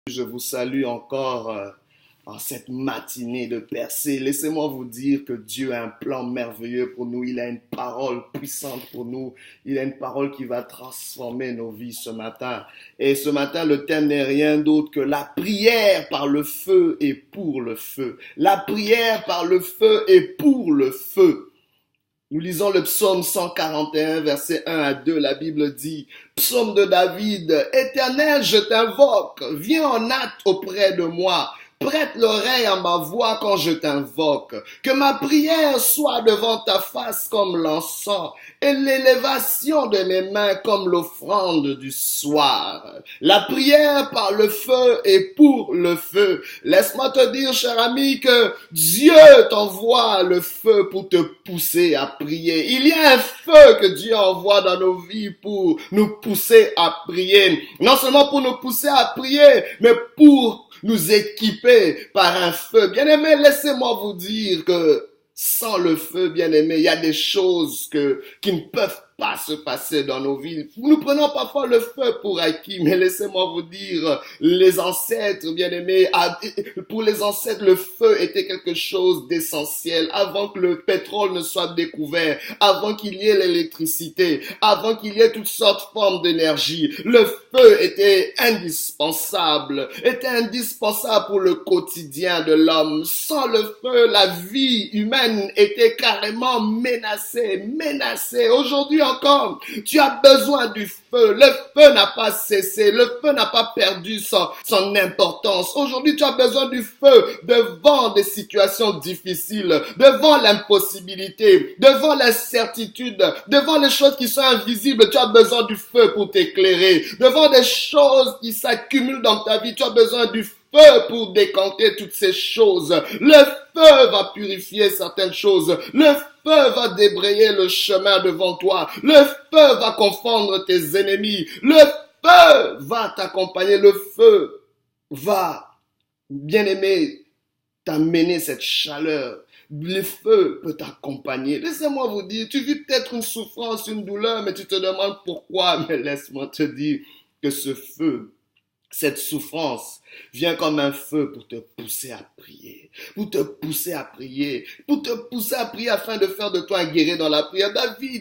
Je vous salue encore en cette matinée de percée. Laissez-moi vous dire que Dieu a un plan merveilleux pour nous. Il a une parole puissante pour nous. Il a une parole qui va transformer nos vies ce matin. Et ce matin, le thème n'est rien d'autre que la prière par le feu et pour le feu. La prière par le feu et pour le feu. Nous lisons le psaume 141, versets 1 à 2. La Bible dit, psaume de David, Éternel, je t'invoque, viens en hâte auprès de moi. Prête l'oreille à ma voix quand je t'invoque. Que ma prière soit devant ta face comme l'encens et l'élévation de mes mains comme l'offrande du soir. La prière par le feu et pour le feu. Laisse-moi te dire, cher ami, que Dieu t'envoie le feu pour te pousser à prier. Il y a un feu que Dieu envoie dans nos vies pour nous pousser à prier. Non seulement pour nous pousser à prier, mais pour nous équiper par un feu. Bien-aimés, laissez-moi vous dire que sans le feu, bien-aimés, il y a des choses qui ne peuvent pas se passer dans nos vies. Nous prenons parfois le feu pour acquis, mais laissez-moi vous dire, les ancêtres, bien-aimés, pour les ancêtres, le feu était quelque chose d'essentiel. Avant que le pétrole ne soit découvert, avant qu'il y ait l'électricité, avant qu'il y ait toutes sortes de formes d'énergie, le feu était indispensable pour le quotidien de l'homme. Sans le feu, la vie humaine était carrément menacée. Aujourd'hui encore, tu as besoin du feu. Le feu n'a pas cessé. Le feu n'a pas perdu son importance. Aujourd'hui, tu as besoin du feu devant des situations difficiles, devant l'impossibilité, devant l'incertitude, devant les choses qui sont invisibles. Tu as besoin du feu pour t'éclairer. Devant des choses qui s'accumulent dans ta vie, tu as besoin du feu pour décanter toutes ces choses. Le feu va purifier certaines choses. Le feu va débrayer le chemin devant toi. Le feu va confondre tes ennemis. Le feu va t'accompagner. Le feu va, bien-aimé, t'amener cette chaleur. Le feu peut t'accompagner. Laissez-moi vous dire, tu vis peut-être une souffrance, une douleur, mais tu te demandes pourquoi. Mais laisse-moi te dire que ce feu, cette souffrance vient comme un feu pour te pousser à prier, afin de faire de toi un guerrier dans la prière.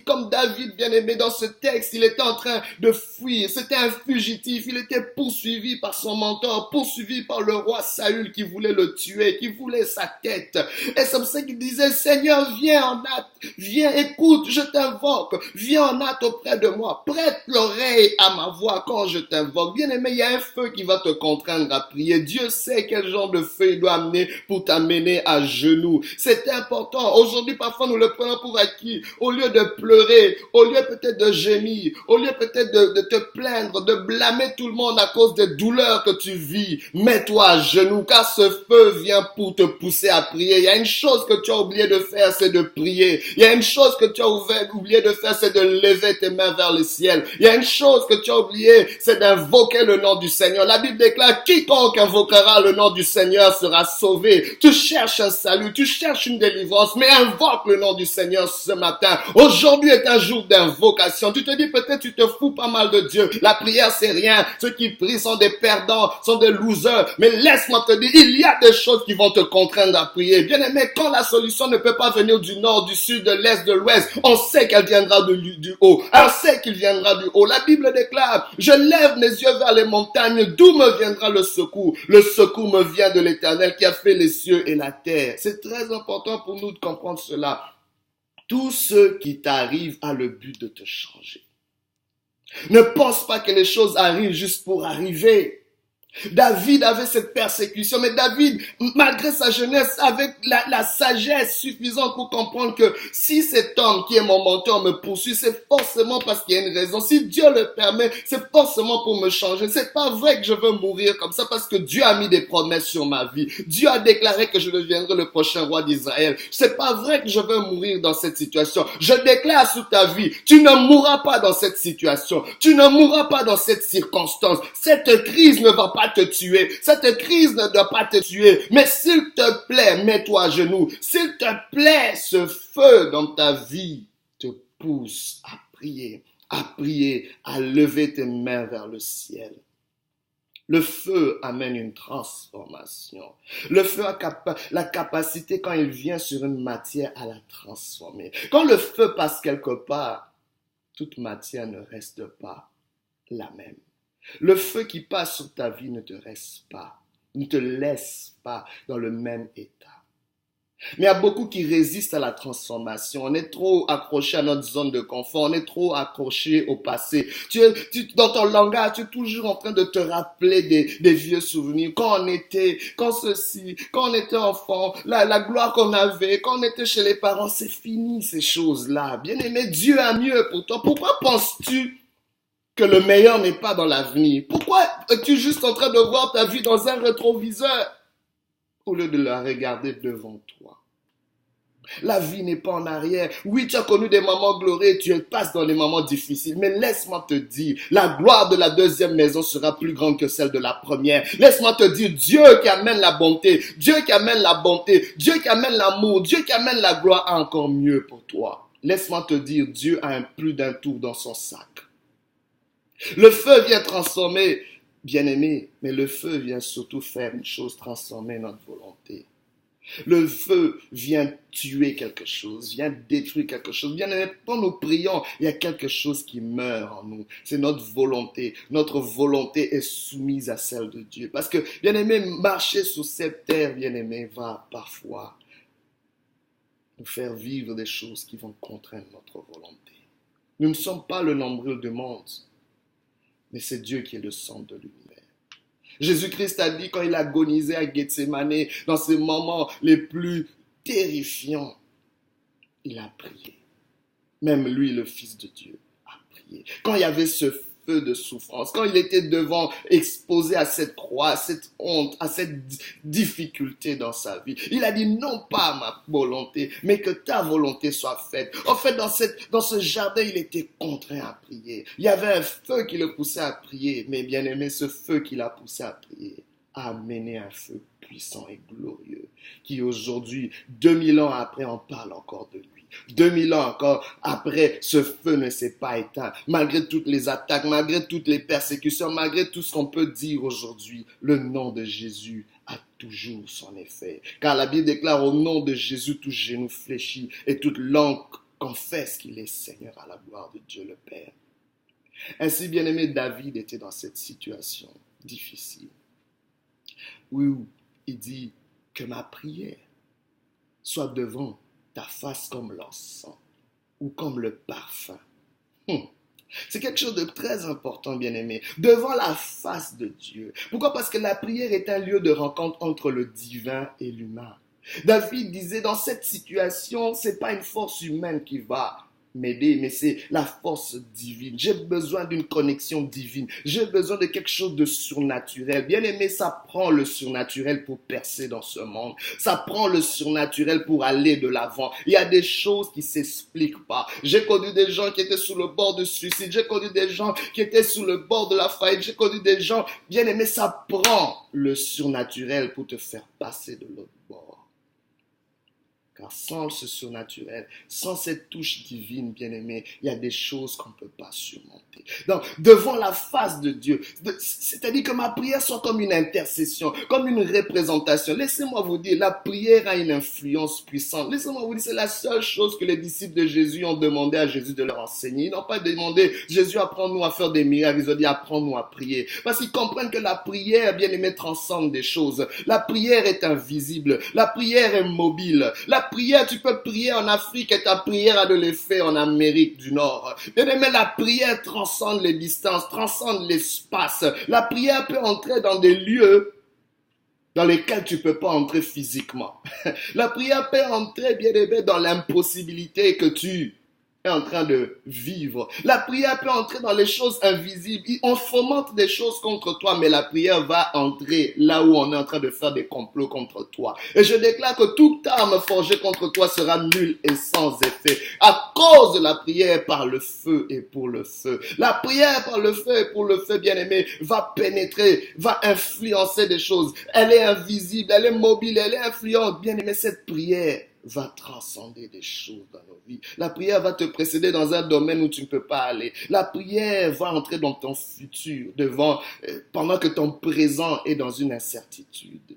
Comme David, bien-aimé, dans ce texte, il était en train de fuir. C'était un fugitif. Il était poursuivi par son mentor, poursuivi par le roi Saül qui voulait le tuer, qui voulait sa tête. Et c'est pour ça qu'il disait, Seigneur, viens en hâte, viens, écoute, je t'invoque, viens en hâte auprès de moi, prête l'oreille à ma voix quand je t'invoque. Bien-aimé, il y a un feu qui va te contraindre à prier. Dieu sait quel genre de feu il doit amener pour t'amener à genoux. C'est important. Aujourd'hui, parfois, nous le prenons pour acquis. Au lieu de pleurer, au lieu peut-être de gémir, au lieu peut-être de te plaindre, de blâmer tout le monde à cause des douleurs que tu vis, mets-toi à genoux, car ce feu vient pour te pousser à prier. Il y a une chose que tu as oublié de faire, c'est de prier. Il y a une chose que tu as oublié de faire, c'est de lever tes mains vers le ciel. Il y a une chose que tu as oublié, c'est d'invoquer le nom du Seigneur. La Bible déclare, quiconque invoquera le nom du Seigneur sera sauvé. Tu cherches un salut, tu cherches une délivrance, mais invoque le nom du Seigneur ce matin. Aujourd'hui est un jour d'invocation. Tu te dis peut-être tu te fous pas mal de Dieu. La prière c'est rien. Ceux qui prient sont des perdants, sont des losers. Mais laisse-moi te dire, il y a des choses qui vont te contraindre à prier. Bien aimé, quand la solution ne peut pas venir du nord, du sud, de l'est, de l'ouest, on sait qu'elle viendra du haut. On sait qu'il viendra du haut. La Bible déclare, je lève mes yeux vers les montagnes, d'où me viendra le secours? Le secours me vient de l'Éternel qui a fait les cieux et la terre. C'est très important pour nous de comprendre cela. Tout ce qui t'arrive a le but de te changer. Ne pense pas que les choses arrivent juste pour arriver. David avait cette persécution, mais David, malgré sa jeunesse, avait la sagesse suffisante pour comprendre que si cet homme qui est mon mentor me poursuit, c'est forcément parce qu'il y a une raison. Si Dieu le permet, c'est forcément pour me changer. C'est pas vrai que je veux mourir comme ça parce que Dieu a mis des promesses sur ma vie. Dieu a déclaré que je deviendrai le prochain roi d'Israël. C'est pas vrai que je veux mourir dans cette situation. Je déclare sur ta vie, tu ne mourras pas dans cette situation. Tu ne mourras pas dans cette circonstance. Cette crise ne va pas te tuer. Cette crise ne doit pas te tuer. Mais s'il te plaît, mets-toi à genoux. S'il te plaît, ce feu dans ta vie te pousse à prier, à lever tes mains vers le ciel. Le feu amène une transformation. Le feu a la capacité, quand il vient sur une matière, à la transformer. Quand le feu passe quelque part, toute matière ne reste pas la même. Le feu qui passe sur ta vie ne te reste pas, ne te laisse pas dans le même état. Mais il y a beaucoup qui résistent à la transformation. On est trop accroché à notre zone de confort. On est trop accroché au passé. Dans ton langage, tu es toujours en train de te rappeler des vieux souvenirs. Quand on était, quand ceci, quand on était enfant, la gloire qu'on avait, quand on était chez les parents, c'est fini ces choses-là. Bien-aimé, Dieu a mieux pour toi. Pourquoi penses-tu que le meilleur n'est pas dans l'avenir? Pourquoi es-tu juste en train de voir ta vie dans un rétroviseur au lieu de la regarder devant toi? La vie n'est pas en arrière. Oui, tu as connu des moments glorieux, tu passes dans des moments difficiles. Mais laisse-moi te dire, la gloire de la deuxième maison sera plus grande que celle de la première. Laisse-moi te dire, Dieu qui amène la bonté, Dieu qui amène la bonté, Dieu qui amène l'amour, Dieu qui amène la gloire a encore mieux pour toi. Laisse-moi te dire, Dieu a un plus d'un tour dans son sac. Le feu vient transformer, bien-aimé, mais le feu vient surtout faire une chose, transformer notre volonté. Le feu vient tuer quelque chose, vient détruire quelque chose. Bien aimé, quand nous prions, il y a quelque chose qui meurt en nous. C'est notre volonté. Notre volonté est soumise à celle de Dieu. Parce que, bien aimé, marcher sur cette terre, bien aimé, va parfois nous faire vivre des choses qui vont contraindre notre volonté. Nous ne sommes pas le nombril du monde, mais c'est Dieu qui est le centre de l'univers. Jésus-Christ a dit quand il agonisait à Gethsémane, dans ces moments les plus terrifiants, il a prié. Même lui, le Fils de Dieu, a prié. Quand il y avait ce feu de souffrance, quand il était devant, exposé à cette croix, à cette honte, à cette difficulté dans sa vie, il a dit non pas ma volonté, mais que ta volonté soit faite. En fait, dans ce jardin, il était contraint à prier. Il y avait un feu qui le poussait à prier, mais bien aimé, ce feu qui l'a poussé à prier a amené un feu puissant et glorieux, qui aujourd'hui, 2000 ans après, on parle encore de lui. 2000 ans encore après, ce feu ne s'est pas éteint. Malgré toutes les attaques, malgré toutes les persécutions, malgré tout ce qu'on peut dire aujourd'hui, le nom de Jésus a toujours son effet. Car la Bible déclare au nom de Jésus, tout genou fléchit et toute langue confesse qu'il est Seigneur à la gloire de Dieu le Père. Ainsi, bien-aimé, David était dans cette situation difficile. Où il dit que ma prière soit devant ta face comme l'encens ou comme le parfum. C'est quelque chose de très important, bien-aimé. Devant la face de Dieu. Pourquoi? Parce que la prière est un lieu de rencontre entre le divin et l'humain. David disait, dans cette situation, c'est pas une force humaine qui va m'aider, mais c'est la force divine. J'ai besoin d'une connexion divine. J'ai besoin de quelque chose de surnaturel. Bien aimé, ça prend le surnaturel pour percer dans ce monde. Ça prend le surnaturel pour aller de l'avant. Il y a des choses qui s'expliquent pas. J'ai connu des gens qui étaient sur le bord du suicide. J'ai connu des gens qui étaient sur le bord de la faillite. J'ai connu des gens, bien aimé, ça prend le surnaturel pour te faire passer de l'autre bord. Car sans ce surnaturel, sans cette touche divine, bien-aimé, il y a des choses qu'on ne peut pas surmonter. Donc, devant la face de Dieu, c'est-à-dire que ma prière soit comme une intercession, comme une représentation. Laissez-moi vous dire, la prière a une influence puissante. Laissez-moi vous dire, c'est la seule chose que les disciples de Jésus ont demandé à Jésus de leur enseigner. Ils n'ont pas demandé, Jésus, apprends-nous à faire des miracles. Ils ont dit, apprends-nous à prier. Parce qu'ils comprennent que la prière, bien-aimé, transcende des choses. La prière est invisible. La prière est mobile. La prière, tu peux prier en Afrique et ta prière a de l'effet en Amérique du Nord. Mais la prière transcende les distances, transcende l'espace. La prière peut entrer dans des lieux dans lesquels tu ne peux pas entrer physiquement. La prière peut entrer, bien aimé, dans l'impossibilité que tu es en train de vivre. La prière peut entrer dans les choses invisibles. On fomente des choses contre toi, mais la prière va entrer là où on est en train de faire des complots contre toi. Et je déclare que toute arme forgée contre toi sera nulle et sans effet. À cause de la prière par le feu et pour le feu. La prière par le feu et pour le feu, bien-aimé, va pénétrer, va influencer des choses. Elle est invisible, elle est mobile, elle est influente. Bien-aimé, cette prière va transcender des choses dans nos vies. La prière va te précéder dans un domaine où tu ne peux pas aller. La prière va entrer dans ton futur, pendant que ton présent est dans une incertitude.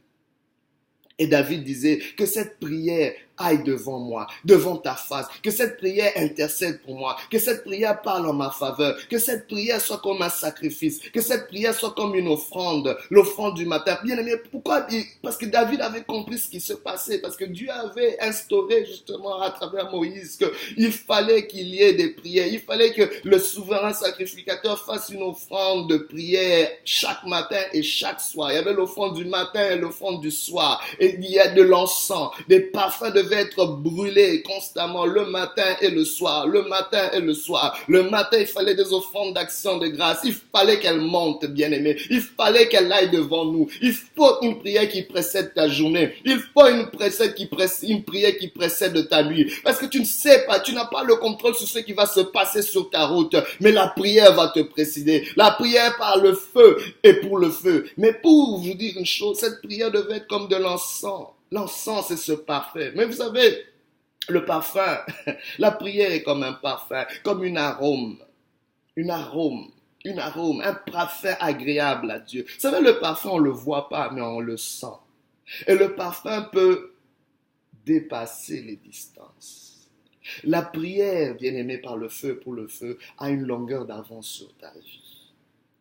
Et David disait que cette prière aille devant moi, devant ta face, que cette prière intercède pour moi, que cette prière parle en ma faveur, que cette prière soit comme un sacrifice, que cette prière soit comme une offrande, l'offrande du matin. Bien aimé, pourquoi? Parce que David avait compris ce qui se passait, parce que Dieu avait instauré justement à travers Moïse qu'il fallait qu'il y ait des prières, il fallait que le souverain sacrificateur fasse une offrande de prière chaque matin et chaque soir. Il y avait l'offrande du matin et l'offrande du soir, et il y a de l'encens, des parfums devaient être brûlés constamment le matin et le soir, le matin et le soir. Le matin, il fallait des offrandes d'action de grâce. Il fallait qu'elle monte, bien-aimée. Il fallait qu'elle aille devant nous. Il faut une prière qui précède ta journée. Il faut une prière qui précède ta nuit. Parce que tu ne sais pas, tu n'as pas le contrôle sur ce qui va se passer sur ta route. Mais la prière va te précéder. La prière par le feu et pour le feu. Mais pour vous dire une chose, cette prière devait être comme de l'encens. L'encens, c'est ce parfum. Mais vous savez, le parfum, la prière est comme un parfum, comme un arôme, un parfum agréable à Dieu. Vous savez, le parfum, on ne le voit pas, mais on le sent. Et le parfum peut dépasser les distances. La prière, bien aimée par le feu pour le feu, a une longueur d'avance sur ta vie.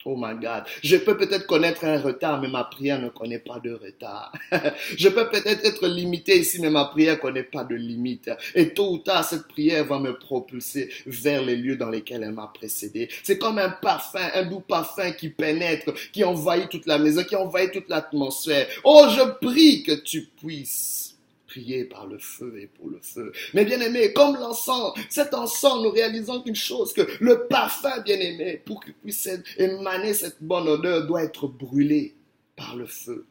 Oh my God, je peux peut-être connaître un retard, mais ma prière ne connaît pas de retard. Je peux peut-être être limité ici, mais ma prière ne connaît pas de limite. Et tôt ou tard, cette prière va me propulser vers les lieux dans lesquels elle m'a précédé. C'est comme un parfum, un doux parfum qui pénètre, qui envahit toute la maison, qui envahit toute l'atmosphère. Oh, je prie que tu puisses prier par le feu et pour le feu. Mais bien aimé, comme l'encens, cet encens, nous réalisons qu'une chose, que le parfum, bien aimé, pour qu'il puisse émaner cette bonne odeur, doit être brûlé par le feu.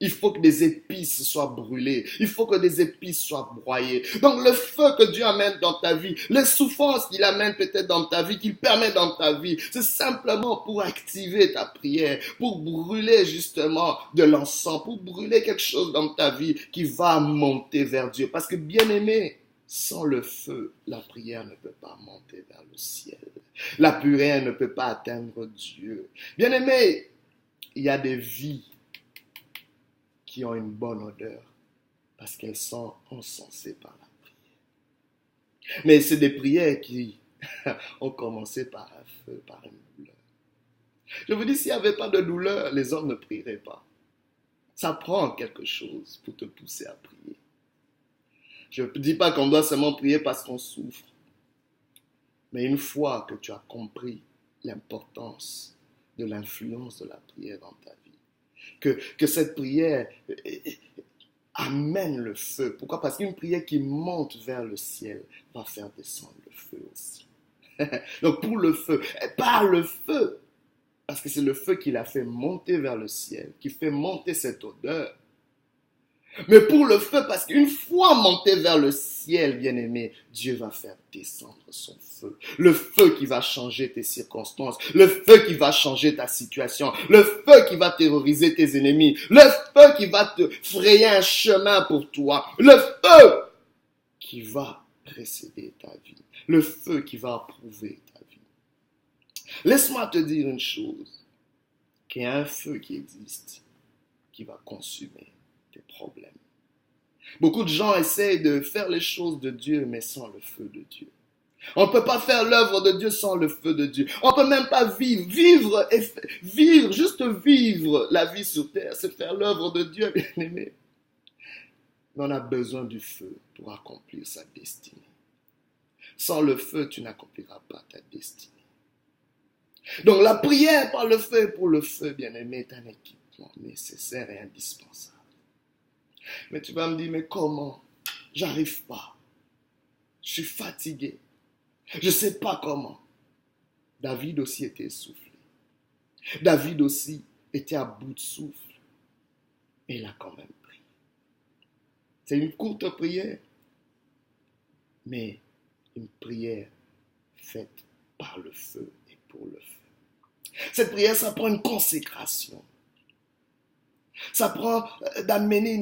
Il faut que des épices soient brûlées. Il faut que des épices soient broyées. Donc le feu que Dieu amène dans ta vie, les souffrances qu'il amène peut-être dans ta vie, qu'il permet dans ta vie, c'est simplement pour activer ta prière, pour brûler justement de l'encens, pour brûler quelque chose dans ta vie qui va monter vers Dieu. Parce que bien aimé, sans le feu, la prière ne peut pas monter vers le ciel. La prière ne peut pas atteindre Dieu. Bien aimé, il y a des vies qui ont une bonne odeur parce qu'elles sont encensées par la prière. Mais c'est des prières qui ont commencé par un feu, par une douleur. Je vous dis, s'il n'y avait pas de douleur, les hommes ne prieraient pas. Ça prend quelque chose pour te pousser à prier. Je ne dis pas qu'on doit seulement prier parce qu'on souffre. Mais une fois que tu as compris l'importance de l'influence de la prière dans ta vie, que cette prière amène le feu. Pourquoi? Parce qu'une prière qui monte vers le ciel va faire descendre le feu aussi. Donc pour le feu, et par le feu, parce que c'est le feu qui l'a fait monter vers le ciel, qui fait monter cette odeur. Mais pour le feu, parce qu'une fois monté vers le ciel, bien-aimé, Dieu va faire descendre son feu. Le feu qui va changer tes circonstances. Le feu qui va changer ta situation. Le feu qui va terroriser tes ennemis. Le feu qui va te frayer un chemin pour toi. Le feu qui va précéder ta vie. Le feu qui va approuver ta vie. Laisse-moi te dire une chose. Qu'il y a un feu qui existe, qui va consumer tes problèmes. Beaucoup de gens essaient de faire les choses de Dieu, mais sans le feu de Dieu. On ne peut pas faire l'œuvre de Dieu sans le feu de Dieu. On ne peut même pas vivre la vie sur terre, c'est faire l'œuvre de Dieu, bien aimé. Mais on a besoin du feu pour accomplir sa destinée. Sans le feu, tu n'accompliras pas ta destinée. Donc la prière par le feu et pour le feu, bien aimé, est un équipement nécessaire et indispensable. Mais tu vas me dire, mais comment? J'arrive pas. Je suis fatigué. Je ne sais pas comment. David aussi était essoufflé. David aussi était à bout de souffle. Mais il a quand même prié. C'est une courte prière, mais une prière faite par le feu et pour le feu. Cette prière, ça prend une consécration. Ça prend d'amener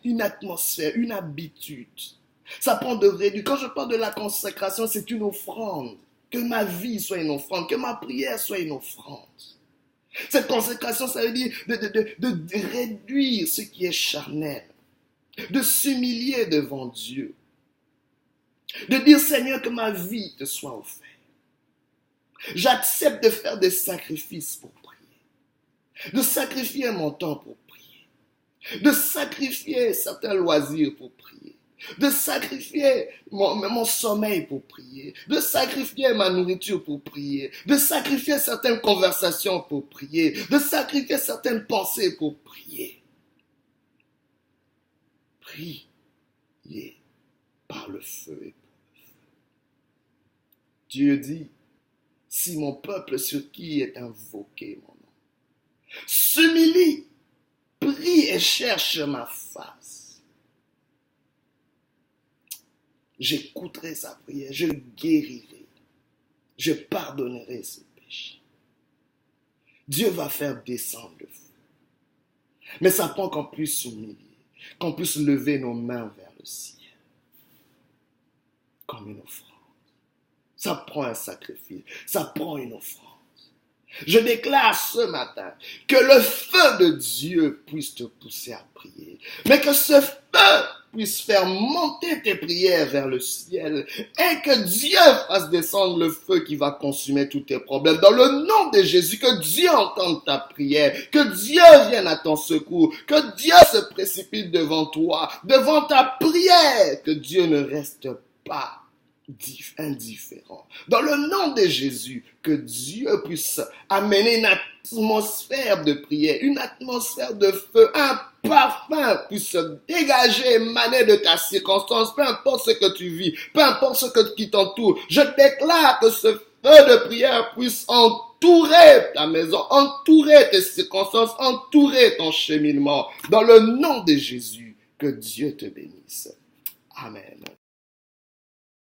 une atmosphère, une habitude. Ça prend de vrai du. Quand je parle de la consécration, c'est une offrande. Que ma vie soit une offrande, que ma prière soit une offrande. Cette consécration, ça veut dire de réduire ce qui est charnel, de s'humilier devant Dieu, de dire Seigneur que ma vie te soit offerte. J'accepte de faire des sacrifices pour prier, de sacrifier mon temps pour prier, de sacrifier certains loisirs pour prier, de sacrifier mon sommeil pour prier, de sacrifier ma nourriture pour prier, de sacrifier certaines conversations pour prier, de sacrifier certaines pensées pour prier. Priez par le feu et pour le feu. Dieu dit, si mon peuple sur qui est invoqué mon nom s'humilie, prie et cherche ma face, j'écouterai sa prière, je le guérirai, je pardonnerai ses péchés. Dieu va faire descendre le feu. Mais ça prend qu'on puisse s'humilier, qu'on puisse lever nos mains vers le ciel, comme une offrande. Ça prend un sacrifice, ça prend une offrande. Je déclare ce matin que le feu de Dieu puisse te pousser à prier, mais que ce feu puisse faire monter tes prières vers le ciel et que Dieu fasse descendre le feu qui va consumer tous tes problèmes. Dans le nom de Jésus, que Dieu entende ta prière, que Dieu vienne à ton secours, que Dieu se précipite devant toi, devant ta prière, que Dieu ne reste pas indifférent. Dans le nom de Jésus, que Dieu puisse amener une atmosphère de prière, une atmosphère de feu, un parfum puisse se dégager, émaner de ta circonstance, peu importe ce que tu vis, peu importe ce qui t'entoure. Je déclare que ce feu de prière puisse entourer ta maison, entourer tes circonstances, entourer ton cheminement. Dans le nom de Jésus, que Dieu te bénisse. Amen.